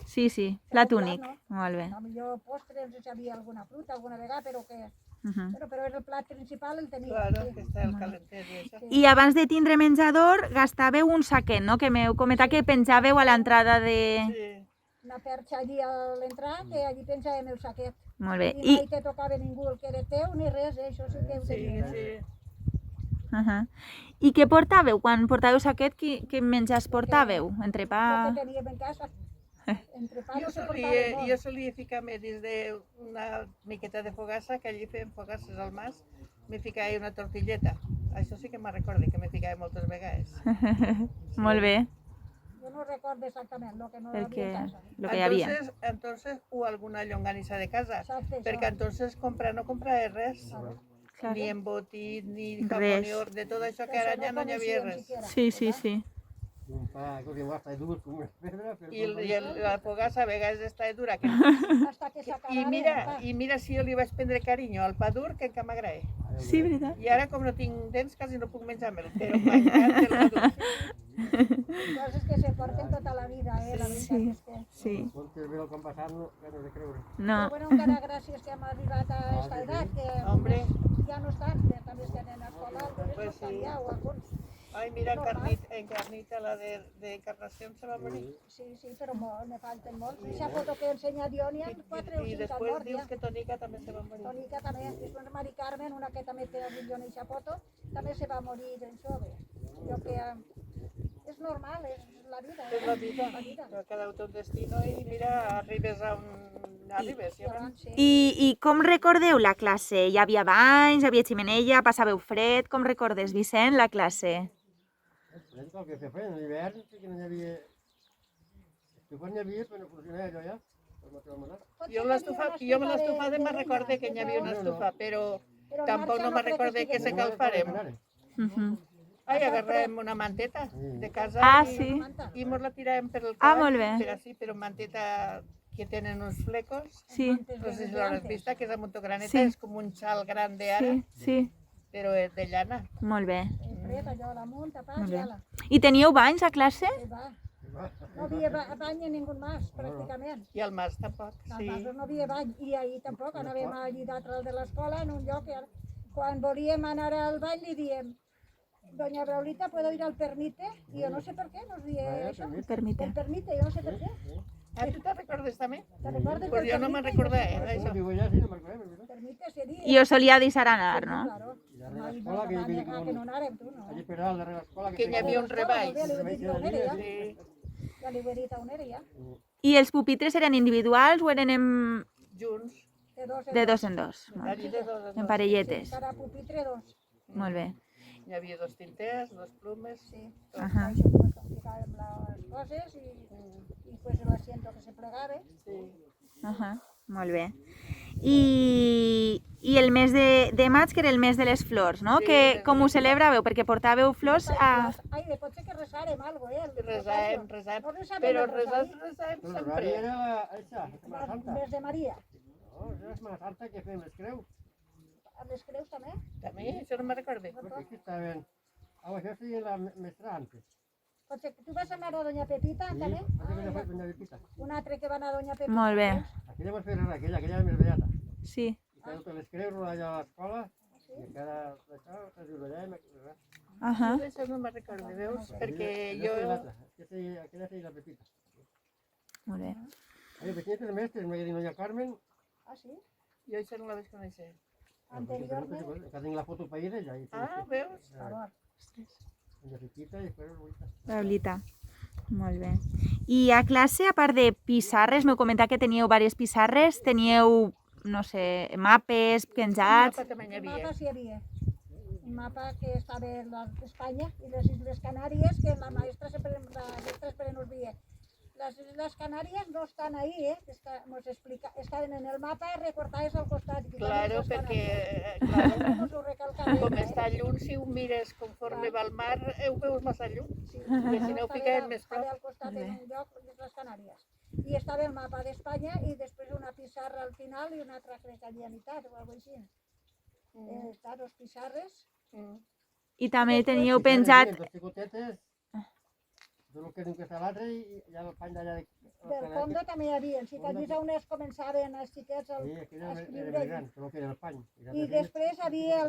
Sí, sí, plat
un plat,
únic.
no?
Molt bé.
A millor postres, si havia alguna fruta alguna vegada, però que...
Mhm.
Però el plat principal el tenia.
Claro,
sí.
que està el calentet i això.
I abans de tindre menjador gastàveu un saquet, no? Que m'heu comentat que penjàveu a l'entrada de...
Sí.
Una perxa allí a l'entrar, que allí pensàvem el saquet.
Molt bé.
I mai te tocava ningú el que era teu ni res, això sí que ho
Sí,
tenia.
sí.
I què portàveu? Quan portàveu saquet, què menjars portàveu? Entrepà...
El que teníem en casa. Entre pa no se
Jo
portava
solia ficar-me dins d'una miqueta de fogassa, que allí feien fogasses al mas, me ficava una tortilleta. Això sí que me'n recordo, que me ficava moltes vegades.
Molt bé.
Jo no recordo exactament el que no
El
havia
que,
en casa.
lo que hi havia.
Entonces, o alguna llonganissa de casa,
Exacte, això.
perquè entonces no comprava res,
Clar.
ni embotit, ni
Res.
jamonior, de tot això que ara ja no hi havia
coneixíem
res.
siquiera,
Sí, sí,
¿verdad?
sí.
Un pa, que diu, està dur com una pedra. Però
La fogassa a vegades està dura. Que...
Hasta que s'acabava
I mira si jo li vaig prendre carinyo al pa dur, que encara m'agrada.
Sí, veritat.
I ara, com no tinc dents, quasi no puc menjar-me'l, però m'encanta el pa dur.
coses que se porten tota la vida, la veritat
Sí.
és que...
Sí.
quan te ve el que han passat, no has de creure.
No.
Però bueno, encara gràcies que hem arribat a aquesta edat, que
Hombre.
ja no estan, que també estan en escola, alguns
Pues
no estan
sí.
ja, o alguns.
Ai, mira, Encarnita, la de Encarnación, se va morir.
Sí, però molt, me falten molts. Aquesta foto que ensenya Dion, hi ha 4 o
I
5 al
després
mort
dius
ja.
que Tonica també se va morir.
Tònica també, després Mari Carmen, una que també té el Dion i foto, també se va morir ben jove. Jo que és normal, és la vida.
És la vida,
La vida.
cada un té un destino i mira, arribes a on arribes.
I abans, sí.
I com recordeu la classe? Hi havia banys, hi havia ximenella, passàveu fred? Com recordes, Vicent, la classe?
El que fer fred, en l'hivern sí que no hi havia... Estufes n'hi havia, però no funcionava allò ja. Per no treure manar.
Jo me l'estufada me'n recorde que hi havia una estufa, però tampoc no me'n recorde que se calfarem.
Mhm.
Ai, agarràvem una manteta de casa
sí.
i mos la tiràvem per el
Ah,
coll,
molt bé.
per així, per una manteta que tenen uns flecos.
Sí,
No sé si l'hauràs vista, que és la motograneta,
Sí.
és com un xal grande ara,
sí,
però és de llana.
molt bé.
Fred, allò a l'amunt, tapat,
Molt bé.
gela.
I teníeu banys a classe?
No havia bany en ningú més, pràcticament.
I al mas tampoc,
Als
sí.
masos no havia bany. I ahir tampoc, anàvem allí d'altre de l'escola, en un lloc que quan volíem anar al bany li diem Doña Braulita, ¿puedo ir al permite? Y yo no sé por qué, nos dije eso.
Permite.
El permite, yo no sé por qué.
Ah, tu te'n recordes també?
¿Te recuerdas
Pues
del
jo no me'n
permite?
recordava,
Yo sé
d'això.
Digo ya, sí, no me acuerdo, ¿verdad?
por qué. Permite sería.
I us solia deixar anar, no?
Claro.
Y la de
No,
la
y
escuela,
no,
que
que
viene
no anàrem, tu, no.
allí esperaba al darrere de la escuela.
Que hi havia un rebaix.
Ja li ho he dit a on era, ja.
Sí,
Ja li ho he dit a on era, ja.
I els pupitres eren individuals o eren
junts.
de dos en dos?
Allí de dos en
En
dos.
parelletes.
Cada pupitre dos.
Molt bé.
Hi havia dos tinters, dos plumes, sí. Tot.
Ajá.
Això pues complicàvem les coses i pues el asiento que se plegava.
Sí.
Molt bé. I el mes de maig, que era el mes de les flors, no?
Sí,
Que com ho celebràveu? Perquè portàveu flors a...
Ai, pot ser que resàrem algo, el
Resàvem,
rosario. No resàvem
però
el rosari.
resàvem
Pero
sempre.
Rari era esa, Semana
El
Santa.
mes de Maria.
No, era Semana Santa que fem les creus.
Les creus també?
També, això no me'n recordo.
Porque aquí estaven... això sí, la mestra antes.
Pot ser que tu vas anar a Doña Pepita,
Sí,
també?
parece que ya fue doña Pepita.
Un altre que va anar a Doña Pepita.
Molt bé.
Aquella va fer aquella era més beata.
Sí.
I cada totes les creus allà a l'escola, i encara d'això, es diu allà i m'agrada.
Ahà.
Això no me'n recordo, veus? Perquè jo...
Aquella sí, la Pepita.
Molt bé.
Oye, vecina de mestres, me diu doña Carmen,
Ah, sí?
Jo això no la vaig conèixer.
Anteriorment.
que tinc la foto per ella. I
Ah, veus?
Favor.
doña Pepita i després Rosita.
Paulita. Molt bé. I a classe, a part de pissarres, m'heu comentat que teníeu diverses pissarres, teníeu, no sé, mapes penjats...
Mapa també n'hi
Un
havia.
mapa sí hi havia. Un mapa que estava a Espanya i les Isles Canàries, que la maestra sempre nos veia. Les Isles Canàries no estan ahí, nos explica, estaven en el mapa recortades al costat.
Claro, perquè
Claro, mos ho recalcava.
com està lluny, si ho mires conforme va al mar, ho veus massa lluny. Perquè si no ho fiquem més
Estava
prop.
al costat en un lloc, les Canàries. I estava el mapa d'Espanya i després una pissarra al final i una altra crec allà a meitat o alguna cosa així. Està dos pissarres.
I també teníeu penjat...
Dos xicotetes, tot el que diu que està l'altre i ja el pany d'allà de...
Del fondo també hi havia, sí que allí és on es començaven els xiquets
Sí, aquella
a
era
escriure.
més gran, tot el que era el pany.
I després havia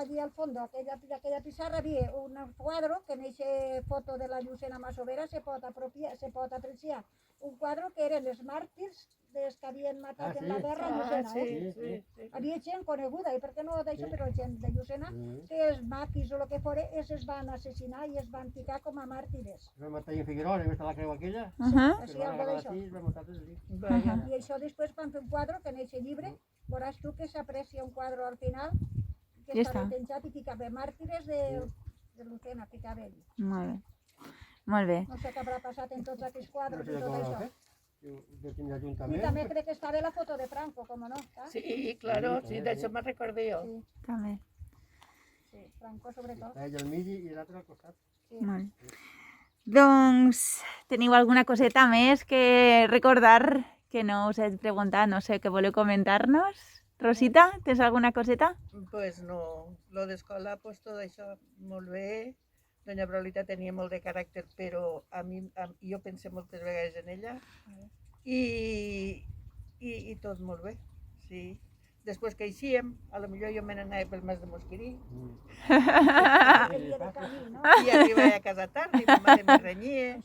allí al fons d'aquella pissarra havia un quadre que en aquesta foto de la Llucena Masovera se pot apreciar. Un quadre que eren els màrtirs dels que havien matat en la guerra a
Ah,
Llucena.
sí, sí, sí.
Havia gent coneguda, i per què no d'això, però gent de Llucena, que els maquis o el que fora, es van assassinar i es van ficar com a màrtires.
Es va matar en Figueroa, i està la creu aquella,
Així
però van
algo
agafar
d'això.
així i es va matar tot allí.
Vaja.
I això després van fer un quadre que en aquest llibre veuràs tu que s'aprecia un quadre al final que
Ja
estava
està.
penjat i ficava màrtires de Lucena, ficava ell.
Molt bé. Molt bé.
No sé què haurà passat en tots aquests
No
quadres
sé
i tot
com ho
això.
va fer. Jo tinc
I
l'Ajuntament.
també crec que estava la foto de Franco, com no?
Sí, claro, sí, d'això me'n recordo jo.
Sí,
També.
sí, Franco sobretot.
Està ell al mig i l'altre al costat.
Sí.
Molt bé. Doncs teniu alguna coseta més que recordar que no us he preguntat, no sé, que voleu comentar-nos? Rosita, tens alguna coseta?
Pues no, lo d'escola, pues tot això molt bé. Doña Braulita tenia molt de caràcter, però jo pensé moltes vegades en ella. I tot molt bé, sí. Després que eixíem, a lo millor jo me n'anava pel mas de Mosquirí
El dia de camí, no?
i arribava a casa tard i ma mare me renyia.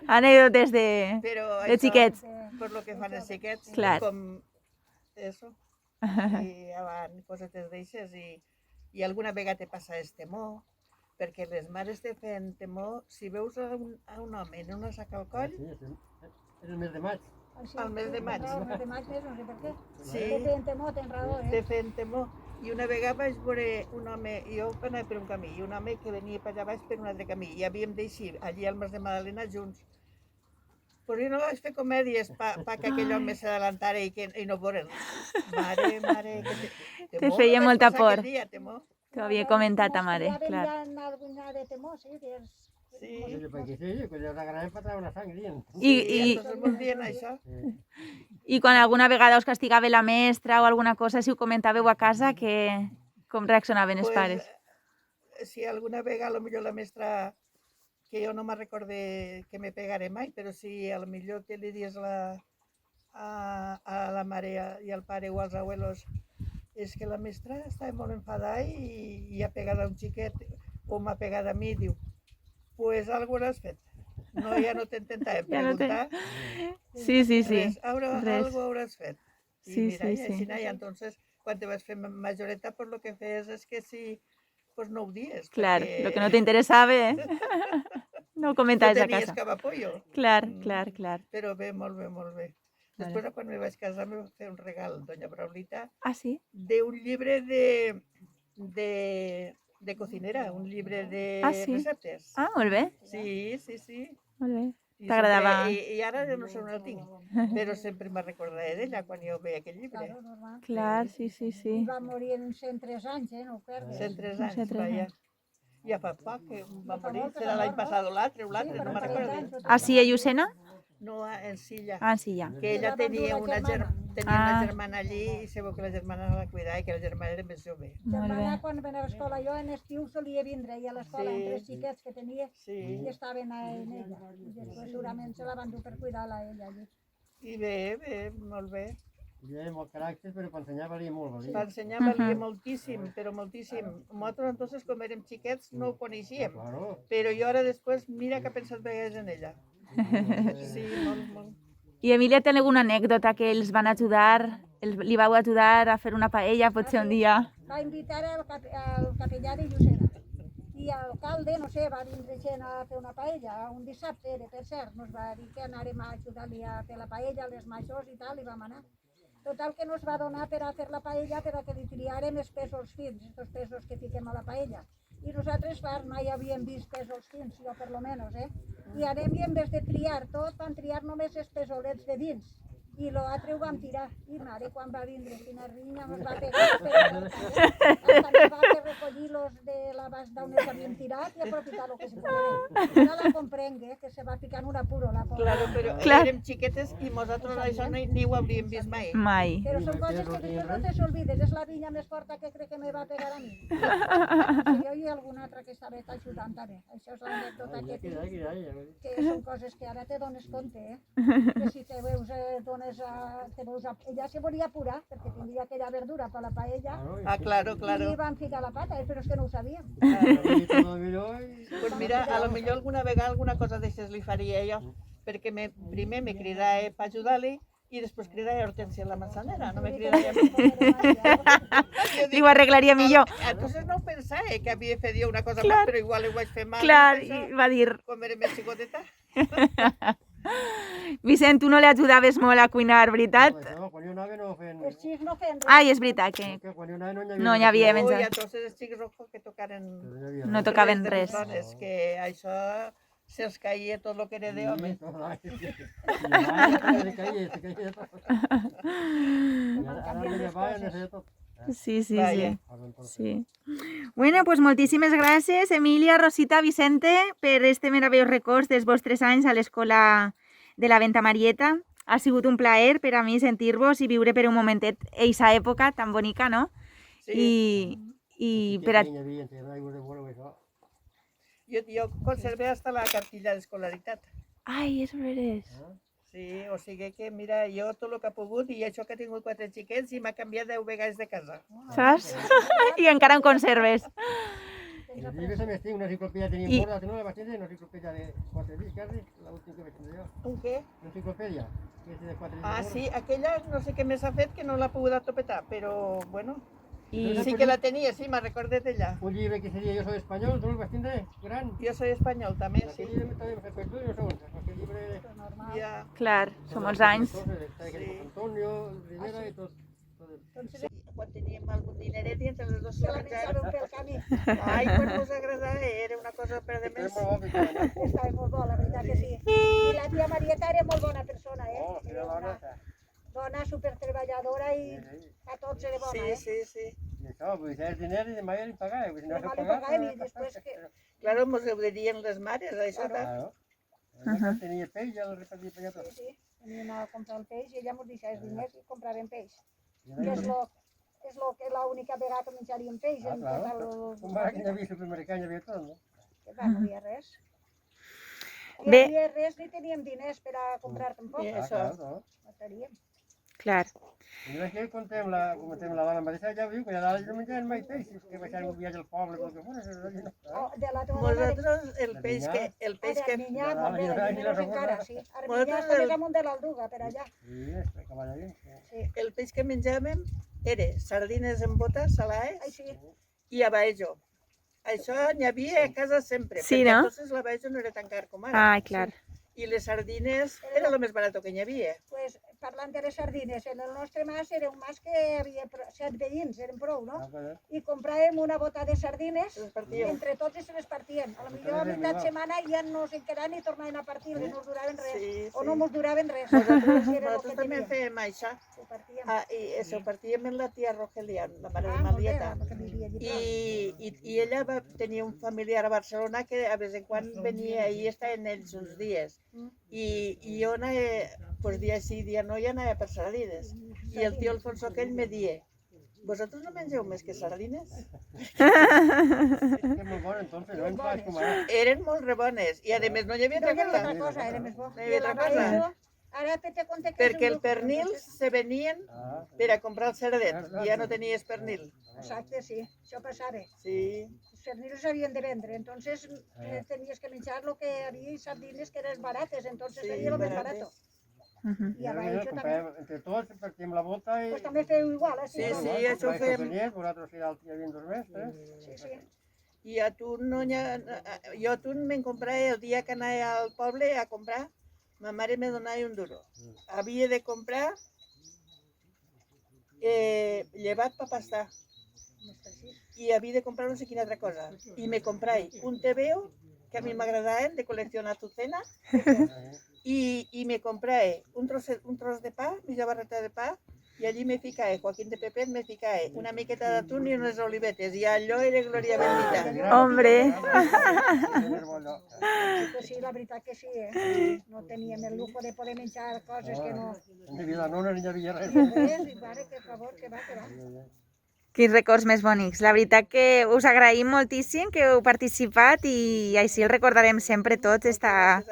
Anècdotes de
Però
de xiquets.
per lo que fan els xiquets,
Clar.
com eso, i van cosetes d'eixes i alguna vegada te passa el temor, perquè les mares te feien temor si veus a un home en una saca al coll,
Sí, és el mes de maig.
Així,
Al mes de maig.
El mes de maig més, no sé per què.
sí,
Te feien temor, tens raó,
te feien temor. I una vegada vaig veure un home, jo anava per un camí, i un home que venia per allà baix per un altre camí, i havíem d'eixir allí al Mas de Madalena junts. Però jo no vaig fer comèdies pa que aquell home s'adelantara i no veure'l. Mare, que
Te feia
vaig
molta
passar
por.
aquell dia, temor.
T'ho havia comentat ta mare, clar.
Estudiaven ja alguna de temor, sí,
Sí,
Sí, perquè sí, que els agraden per treure la sang dient.
I,
entonces molt dient això.
I quan alguna vegada us castigava la mestra o alguna cosa, si ho comentàveu a casa, com reaccionaven els pares?
Si alguna vegada, a lo millor la mestra, que jo no me recorde que me pegaré mai, però si a lo millor que li dius a la mare i al pare o als abuelos és que la mestra estava molt enfadada i ha pegat a un xiquet o m'ha pegat a mi, diu, pues alguna has fet. No, ja no t'intentàvem
Ja no
preguntar.
Sí, sí, sí.
Res, algo hauràs fet. I
Sí,
mira,
sí,
i així,
sí.
i entonces, quan te vas fer majoreta, pues lo que feies és que si, pues no ho dies.
Clar,
perquè
lo que no t'interessava, no ho
no
comentaves a
tenies
casa.
cap apoyo.
Clar,
Mm.
clar, clar.
Però bé, molt bé, molt bé. Després, quan me vaig casar, me va fer un regal, doña Braulita,
Ah, sí?
d'un llibre de cocinera, un llibre de
Ah, sí?
receptes.
Ah, molt bé,
Sí, sí, sí.
molt bé.
I
T'agradava?
sempre- I ara ja no sé on el tinc, però sempre me recordaré d'ella quan jo veia aquell llibre.
Claro, normal.
Clar, sí, sí,
I
sí.
va morir en 103 anys, no ho perdes.
103
No sé,
anys,
3
vaja.
anys.
Ja fa poc que va
fa
morir.
molt que
Serà
va
l'any
mort,
passat o l'altre,
Sí,
no
per
me'n
40
recordo.
anys.
Ah, sí, a Llucena?
No, en Silla.
Ah, sí, ja.
Que ella
la va
tenia
endur
una,
la germana.
tenia una
Ah.
germana allí i sabeu que la germana la cuidava i que la germana era més jove.
Molt
Germana,
bé.
quan anava a l'escola, jo en estiu solia vindre i a l'escola
Sí.
amb 3 xiquets que tenia
Sí.
i estaven en ella. I després segurament se la van dur per cuidar-la ella allí.
I bé, molt bé.
Hi havia molt caràcter, però per ensenyar valia molt,
Per
valia.
ensenyar valia moltíssim, però moltíssim. Nosaltres, entonces, com érem xiquets, no ho coneixíem.
Claro.
Però jo ara després, mira que he pensat vegades en ella. Sí, molt, molt.
I Emília, té alguna anècdota que els van ajudar, li vau ajudar a fer una paella, potser un dia?
Va invitar al capellà de Llucena i l'alcalde, no sé, va vindre gent a fer una paella, un dissabte, era per cert, ens va dir que anàrem a ajudar-li a fer la paella, les majors i tal, i vam anar. Total que nos va donar per a fer la paella per a que li triarem els pèsols fins, els pèsols que fiquem a la paella. I nosaltres mai havíem vist pèsols fins, jo per lo menos, I anem i en vez de triar tot, van triar només els pèsolets de dins. I l'altre ho vam tirar. I mare, quan va vindre, quina rinya nos va pegar. Hasta nos va fer recollir-los de l'abast d'on els havíem tirat i aprofitar lo que se poguera. No la comprengue, que se va ficar en un apuro, la pobra.
Claro, però
Clar.
érem xiquetes i nosaltres això ni ho hauríem vist mai.
Mai.
Però són coses que després no te s'olvides. És la rinya més forta que crec que me va pegar a mi. Si jo i alguna altra que estava ajudant també. Això és l'anècdota que tinc. Que són coses que ara te dones compte, que si te veus, ella se volia apurar perquè tindria aquella verdura per la paella
Ah, claro,
i
claro.
li van ficar la pata, però és que no ho sabíem.
Pues mira, a lo millor alguna vegada alguna cosa d'aixes li faria jo, perquè primer me cridava per ajudar-li i després cridava a Hortensia la manzanera, no me cridava a mi. Jo
Li ho arreglaria millor.
Entonces no pensava que havia fet jo una cosa
Clar.
mal, però igual ho vaig fer mal.
Clar,
això,
i va dir,
quan era més xicoteta.
Vicent, tu no li ajudaves molt a cuinar, veritat?
Quan jo anava no feien...
Els xics no feien res.
Ai, és veritat que
Quan jo anava
no hi havia
Ui,
menjar.
entonces els xics rojos que tocaren
No tocaven
de
res.
les dones, que això se'ls caia tot el que era d'home.
Sí, sí,
Vaya.
sí. Sí. Bueno, pues moltíssimes gràcies, Emília, Rosita, Vicente, per este meravellós records dels vostres anys a l'escola de la Venta Marieta. Ha sigut un plaer per a mi sentir-vos i viure per un momentet eixa època tan bonica, no?
Sí.
I per a...
Jo conservé hasta la cartilla d'escolaritat.
Ai, és veres.
Sí, o sigui que, mira, jo tot el que he pogut i això que he tingut 4 xiquets i m'ha canviat 10 vegades de casa.
Saps? I encara en conserves.
Els llibres a més tinc una enciclopèdia, teníem gorda, no la vaig tindre, una enciclopèdia de 4 llibres, quasi, l'últim que vaig tindre jo.
Un què?
Una enciclopèdia, que és de 4 llibres.
Ah, sí, aquella no sé què més ha fet que no l'ha pogut atopetar, però, bueno,
I
sí que la tenia, sí, me'n recordo d'ella.
Un llibre que seria Jo soy espanyol, tu el vas tindre, gran.
Jo soy espanyol també, sí.
Aquell llibre també m'ha fet tu, no sé on, aquell llibre...
Ja,
clar, són molts anys.
Sí. Antonio, Rivera i tot.
sí, quan teníem algun dineret i entre les dues
Se la
menjàvem.
menjaven pel camí.
Ai, quan us agradava, era una cosa per de més.
Estava molt bo, la veritat que sí. I la tia Marieta era molt bona persona,
Oh,
Era una dona supertreballadora i a tots era bona,
Sí, sí, sí.
això, vull dir, és diners i mai li pagàvem. Si no
Demà
li
li pagàvem i després que...
Claro, mos ho dirien les mares, això.
Claro. Ella tenia peix, ja el repartia per allà tot.
Sí, veníem a comprar el peix i ella ens deixava els diners i compràvem peix.
I
Que
no
és l'única vegada que menjaríem peix en tot
claro.
el...
Com va que hi havia supermercat, hi havia tot, no?
Que va, no hi havia res. No
Bé.
hi havia res ni teníem diners per a comprar tampoc.
Sí.
Ah,
Això.
clar, no.
No teníem.
Clar.
I jo aquí contem la dona mateixa, ja ho diu, que allà dalt no menjaven mai peix, que baixaven un viatge al poble, pel que fos,
Oh, de la teva dona...
Nosaltres el peix que... El peix que...
Minyà, molt bé, de Minyà encara, sí. Ara
Nosaltres
Minyà està
el-
més amunt de l'Alduga, per allà.
Sí, és que va allà dins.
Sí.
El peix que menjàvem era sardines en bota,
Ai,
salades
sí.
i abaejo. Això n'hi havia a casa sempre,
Sí,
perquè
no?
entonces l'abaejo no era tan car com ara.
Ai, clar.
I les sardines era el més barat que n'hi havia.
Pues, parlant de les sardines, en el nostre mas era un mas que havia 7 veïns, eren prou, no? I compràvem una bota de sardines,
Se les partíeu.
entre tots i se les partien. A la millor a mitjà setmana ja no se'n quedaven i tornaven a partir-les, no us duraven res.
Sí,
O
sí.
no mos duraven res.
Nosaltres,
Si era el que
nosaltres també
teníem.
fèiem això.
Ho partíem.
Ah, i això ho partíem amb la tia Rogelia, la mare de
molt bé,
Malieta.
que vivia allí prop.
I ella va tenir un familiar a Barcelona que a vez en quan venia i estaven ells uns dies. I jo anava, pues dia sí, dia no, i anava per sardines. I el tio Alfonso aquell me dia, ¿vosotros no mengeu més que sardines?
És que és molt bon, entonces, no ens fas com ara.
Eren molt rebones i a més no hi havia
No
altra
hi havia
cosa.
altra cosa, era més bo.
No hi havia
I la
altra cosa.
Baello, ara te compte que...
Perquè els pernils se venien
Ah,
per a comprar el cerdet i ja no tenies pernil.
Exacte, sí, això passava.
Sí.
Els pernils s'havien de vendre, entonces tenies que menjar lo que havia i sardines que eren barates, entonces
Sí,
seria lo més
barates.
barato.
Mhm.
I a
jo
Baello també.
compràvem entre tots, partíem la bota i...
Pues també feu igual, eh?
Sí,
no?
sí, això ho fèiem.
Vosaltres si dalt hi havia dos més,
Sí, sí.
I atún, no hi ha... Jo atún me'n comprava el dia que anava al poble a comprar. Ma mare me donava un duro. Havia de comprar llevat per pastar. I havia de comprar no sé quina altra cosa. I me comprava un tebeo, que a mi m'agradaven, de col·leccionar azucena, i me comprava un tros de pa, mitja barreta de pa, i allí me ficava, Joaquín de Pepet, me ficava una miqueta d'atún i unes olivetes, i allò era glòria bendita.
Hombre.
Pues sí, la veritat que sí, eh? No teníem el lujo de poder menjar coses que no...
Ni vida nona ni hi havia res.
Res, i pare, que favor, que va, que va.
Quins records més bonics. La veritat que us agraïm moltíssim que heu participat i així el recordarem sempre tots esta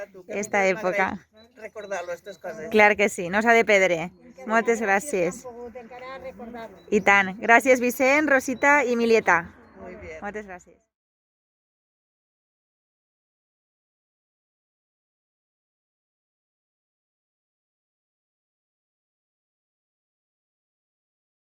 època.
Recordar-lo, aquestes coses.
Clar que sí, no s'ha de perdre. Moltes gràcies.
Hem pogut encara recordar-ho.
I tant. Gràcies Vicent, Rosita i Milieta.
Muy bien.
Moltes gràcies.